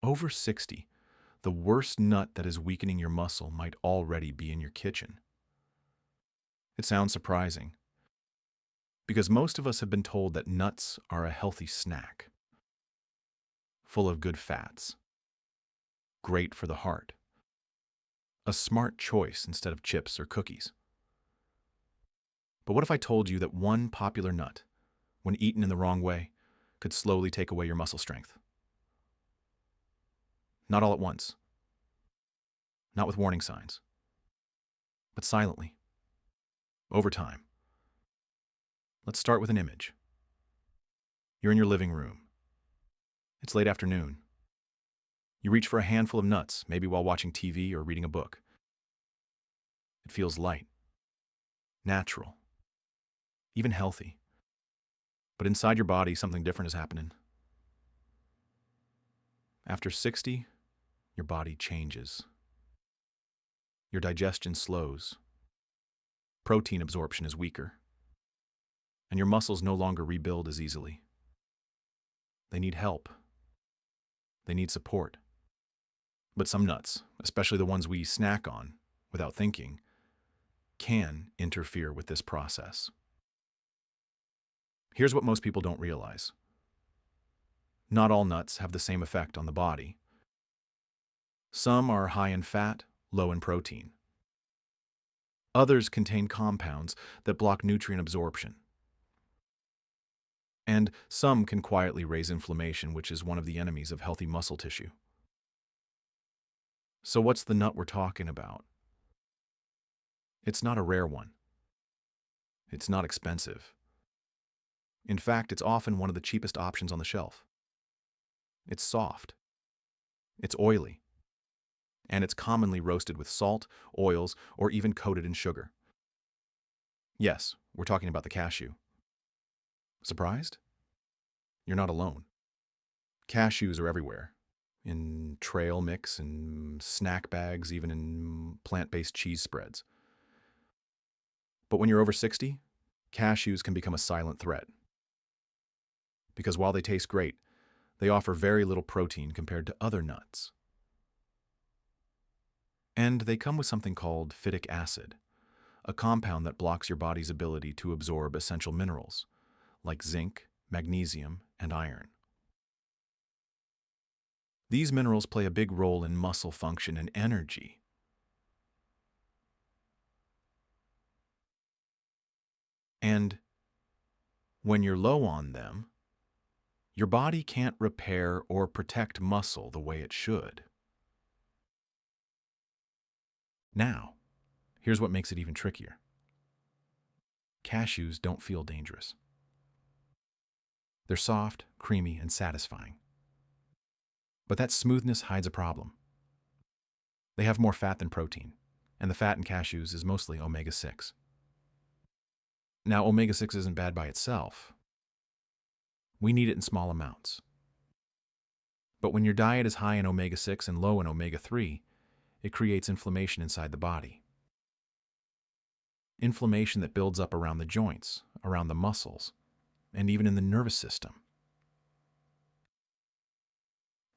over 60, the worst nut that is weakening your muscle might already be in your kitchen. It sounds surprising, because most of us have been told that nuts are a healthy snack, full of good fats, great for the heart, a smart choice instead of chips or cookies. But what if I told you that one popular nut, when eaten in the wrong way, could slowly take away your muscle strength? Not all at once, not with warning signs, but silently, over time. Let's start with an image. You're in your living room. It's late afternoon. You reach for a handful of nuts, maybe while watching TV or reading a book. It feels light, natural, even healthy. But inside your body, something different is happening. After 60, your body changes. Your digestion slows. Protein absorption is weaker. And your muscles no longer rebuild as easily. They need help. They need support. But some nuts, especially the ones we snack on without thinking, can interfere with this process. Here's what most people don't realize. Not all nuts have the same effect on the body. Some are high in fat, low in protein. Others contain compounds that block nutrient absorption. And some can quietly raise inflammation, which is one of the enemies of healthy muscle tissue. So what's the nut we're talking about? It's not a rare one. It's not expensive. In fact, it's often one of the cheapest options on the shelf. It's soft. It's oily. And it's commonly roasted with salt, oils, or even coated in sugar. Yes, we're talking about the cashew. Surprised? You're not alone. Cashews are everywhere. In trail mix, in snack bags, even in plant-based cheese spreads. But when you're over 60, cashews can become a silent threat. Because while they taste great, they offer very little protein compared to other nuts. And they come with something called phytic acid, a compound that blocks your body's ability to absorb essential minerals, like zinc, magnesium, and iron. These minerals play a big role in muscle function and energy. And when you're low on them, your body can't repair or protect muscle the way it should. Now, here's what makes it even trickier. Cashews don't feel dangerous. They're soft, creamy, and satisfying. But that smoothness hides a problem. They have more fat than protein, and the fat in cashews is mostly omega-6. Now, omega-6 isn't bad by itself. We need it in small amounts. But when your diet is high in omega-6 and low in omega-3, it creates inflammation inside the body. Inflammation that builds up around the joints, around the muscles, and even in the nervous system.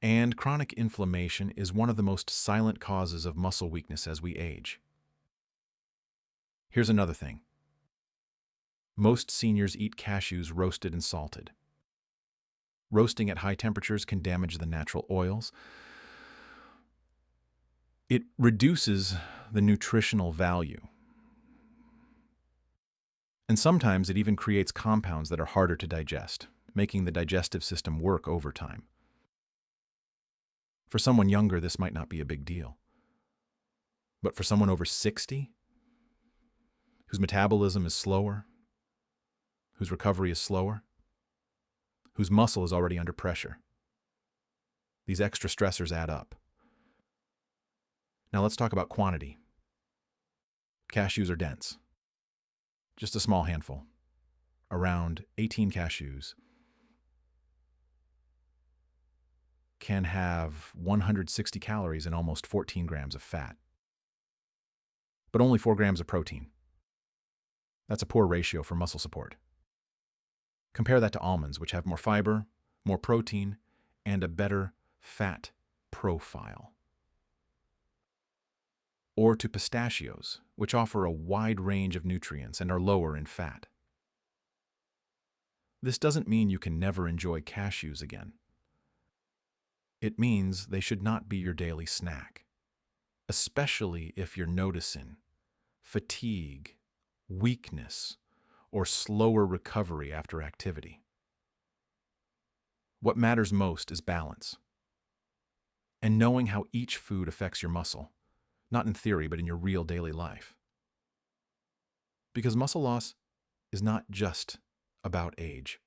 And chronic inflammation is one of the most silent causes of muscle weakness as we age. Here's another thing. Most seniors eat cashews roasted and salted. Roasting at high temperatures can damage the natural oils. It reduces the nutritional value. And sometimes it even creates compounds that are harder to digest, making the digestive system work overtime. For someone younger, this might not be a big deal. But for someone over 60, whose metabolism is slower, whose recovery is slower, whose muscle is already under pressure, these extra stressors add up. Now let's talk about quantity. Cashews are dense. Just a small handful. Around 18 cashews can have 160 calories and almost 14 grams of fat, but only 4 grams of protein. That's a poor ratio for muscle support. Compare that to almonds, which have more fiber, more protein, and a better fat profile, or to pistachios, which offer a wide range of nutrients and are lower in fat. This doesn't mean you can never enjoy cashews again. It means they should not be your daily snack, especially if you're noticing fatigue, weakness, or slower recovery after activity. What matters most is balance and knowing how each food affects your muscle, not in theory, but in your real daily life. Because muscle loss is not just about age.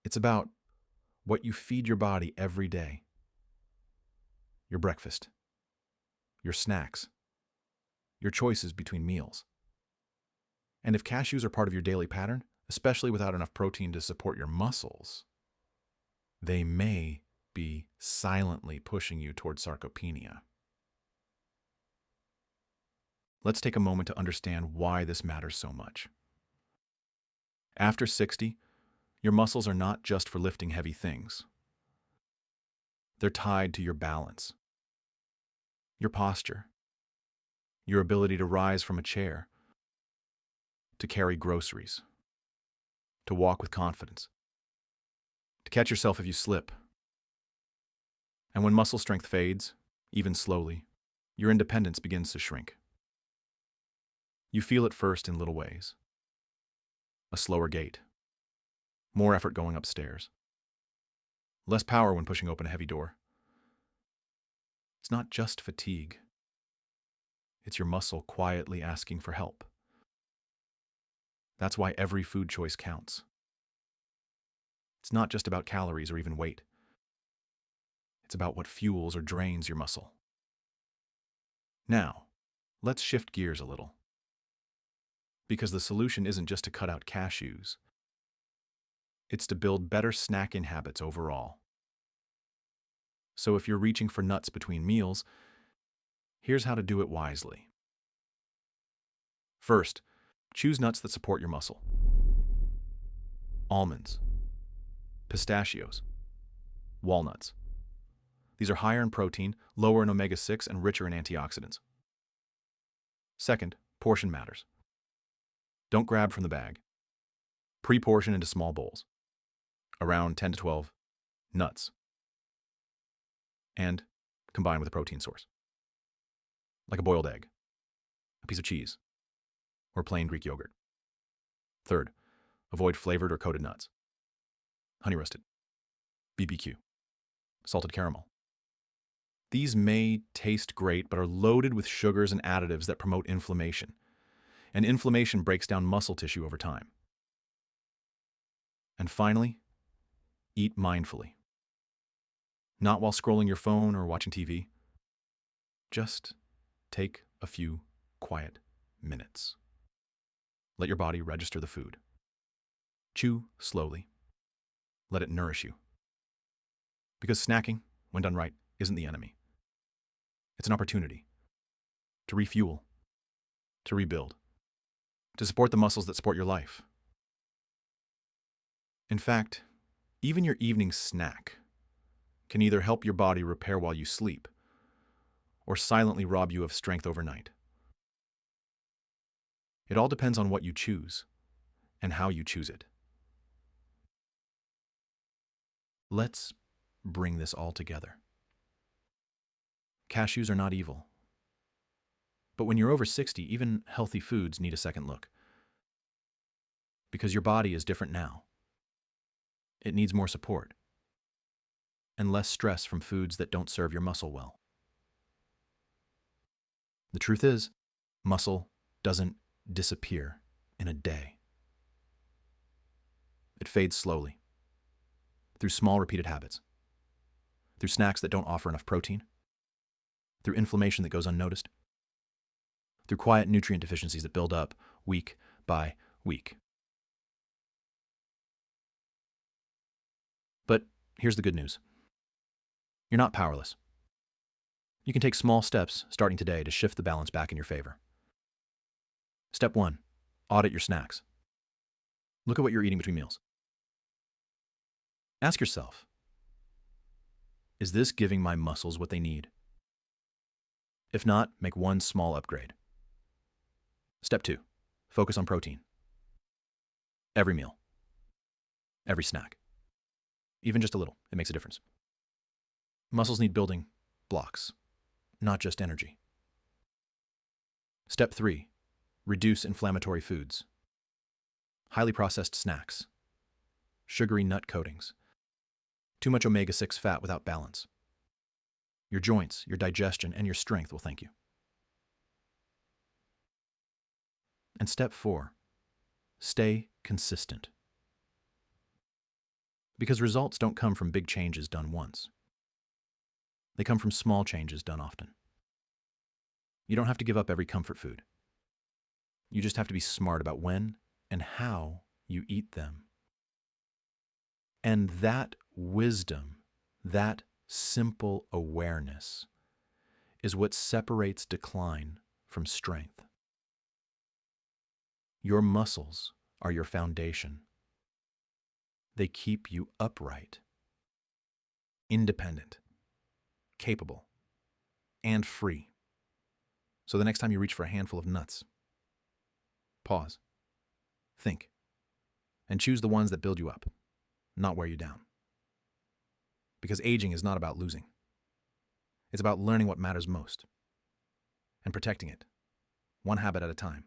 It's about what you feed your body every day. Your breakfast, your snacks, your choices between meals. And if cashews are part of your daily pattern, especially without enough protein to support your muscles, they may be silently pushing you towards sarcopenia. Let's take a moment to understand why this matters so much. After 60, your muscles are not just for lifting heavy things. They're tied to your balance, your posture, your ability to rise from a chair, to carry groceries, to walk with confidence, to catch yourself if you slip. And when muscle strength fades, even slowly, your independence begins to shrink. You feel it first in little ways. A slower gait, more effort going upstairs, less power when pushing open a heavy door. It's not just fatigue. It's your muscle quietly asking for help. That's why every food choice counts. It's not just about calories or even weight. It's about what fuels or drains your muscle. Now, let's shift gears a little. Because the solution isn't just to cut out cashews. It's to build better snacking habits overall. So if you're reaching for nuts between meals, here's how to do it wisely. First, choose nuts that support your muscle. Almonds, pistachios, walnuts. These are higher in protein, lower in omega-6, and richer in antioxidants. Second, portion matters. Don't grab from the bag. Pre-portion into small bowls, around 10 to 12 nuts, and combine with a protein source, like a boiled egg, a piece of cheese, or plain Greek yogurt. Third, avoid flavored or coated nuts. Honey roasted, BBQ, salted caramel. These may taste great, but are loaded with sugars and additives that promote inflammation. And inflammation breaks down muscle tissue over time. And finally, eat mindfully. Not while scrolling your phone or watching TV. Just take a few quiet minutes. Let your body register the food. Chew slowly. Let it nourish you. Because snacking, when done right, isn't the enemy. It's an opportunity to refuel, to rebuild, to support the muscles that support your life. In fact, even your evening snack can either help your body repair while you sleep or silently rob you of strength overnight. It all depends on what you choose and how you choose it. Let's bring this all together. Cashews are not evil. But when you're over 60, even healthy foods need a second look. Because your body is different now. It needs more support and less stress from foods that don't serve your muscle well. The truth is, muscle doesn't disappear in a day. It fades slowly, through small repeated habits, through snacks that don't offer enough protein, through inflammation that goes unnoticed, through quiet nutrient deficiencies that build up week by week. But here's the good news. You're not powerless. You can take small steps starting today to shift the balance back in your favor. Step 1, audit your snacks. Look at what you're eating between meals. Ask yourself, Is this giving my muscles what they need? If not, make one small upgrade. Step 2. Focus on protein. Every meal. Every snack. Even just a little, it makes a difference. Muscles need building blocks, not just energy. Step 3. Reduce inflammatory foods. Highly processed snacks. Sugary nut coatings. Too much omega-6 fat without balance. Your joints, your digestion, and your strength will thank you. And step 4. Stay consistent. Because results don't come from big changes done once. They come from small changes done often. You don't have to give up every comfort food. You just have to be smart about when and how you eat them. And that wisdom, that simple awareness, is what separates decline from strength. Your muscles are your foundation. They keep you upright, independent, capable, and free. So the next time you reach for a handful of nuts, pause, think, and choose the ones that build you up, not wear you down. Because aging is not about losing. It's about learning what matters most and protecting it, one habit at a time.